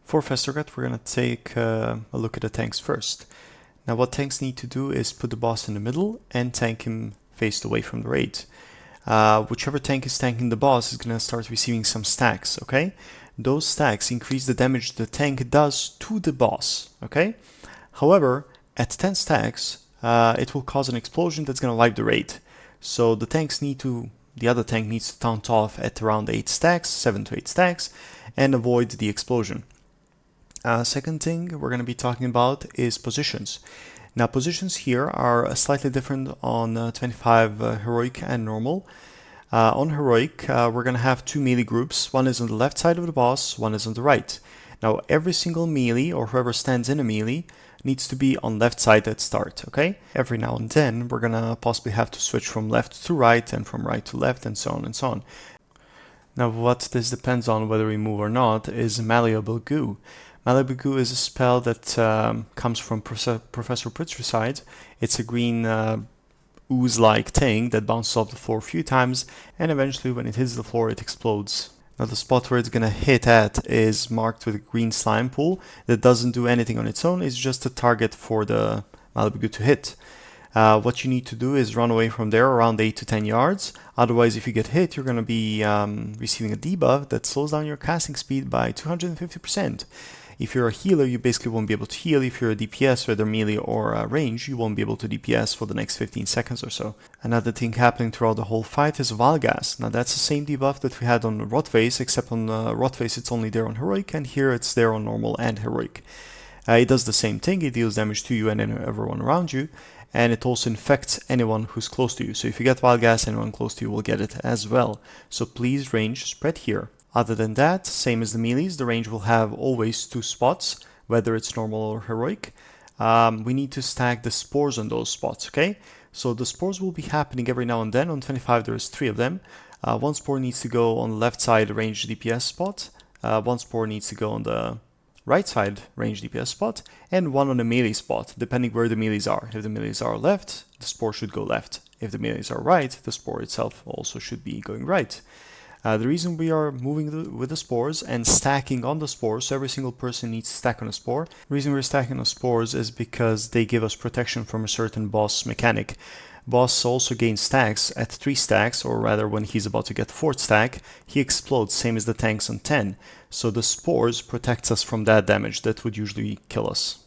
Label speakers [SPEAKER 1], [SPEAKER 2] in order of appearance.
[SPEAKER 1] For Festergut, we're going to take a look at the tanks first. Now what tanks need to do is put the boss in the middle and tank him faced away from the raid. Whichever tank is tanking the boss is going to start receiving some stacks, okay? Those stacks increase the damage the tank does to the boss, okay? However, at 10 stacks, it will cause an explosion that's going to wipe the raid. So the other tank needs to taunt off at around 8 stacks, 7 to 8 stacks, and avoid the explosion. Second thing we're going to be talking about is positions. Now positions here are slightly different on 25 heroic and normal. On heroic we're going to have two melee groups. One is on the left side of the boss, one is on the right. Now every single melee, or whoever stands in a melee, needs to be on left side at start, okay? Every now and then we're going to possibly have to switch from left to right and from right to left and so on and so on. Now what this depends on whether we move or not is Malleable Goo. Malleable Goo is a spell that comes from Professor Pritzer's. It's a green ooze-like thing that bounces off the floor a few times, and eventually when it hits the floor it explodes. Now the spot where it's gonna hit at is marked with a green slime pool that doesn't do anything on its own, it's just a target for the Malleable Goo to hit. What you need to do is run away from there around 8 to 10 yards, otherwise if you get hit you're gonna be receiving a debuff that slows down your casting speed by 250%. If you're a healer, you basically won't be able to heal. If you're a DPS, whether melee or range, you won't be able to DPS for the next 15 seconds or so. Another thing happening throughout the whole fight is Valgas. Now that's the same debuff that we had on Rotface, except on Rotface it's only there on Heroic, and here it's there on Normal and Heroic. It does the same thing, it deals damage to you and everyone around you, and it also infects anyone who's close to you. So if you get Valgas, anyone close to you will get it as well. So please range spread here. Other than that, same as the melees, the range will have always two spots, whether it's normal or heroic. We need to stack the spores on those spots, okay? So the spores will be happening every now and then. On 25 there's 3 of them. One spore needs to go on the left side range DPS spot, one spore needs to go on the right side range DPS spot, and one on the melee spot, depending where the melees are. If the melees are left, the spore should go left. If the melees are right, the spore itself also should be going right. The reason we are moving with the spores and stacking on the spores, so every single person needs to stack on a spore. The reason we're stacking on spores is because they give us protection from a certain boss mechanic. Boss also gains stacks at 3 stacks, or rather when he's about to get 4th stack, he explodes, same as the tanks on 10. So the spores protects us from that damage that would usually kill us.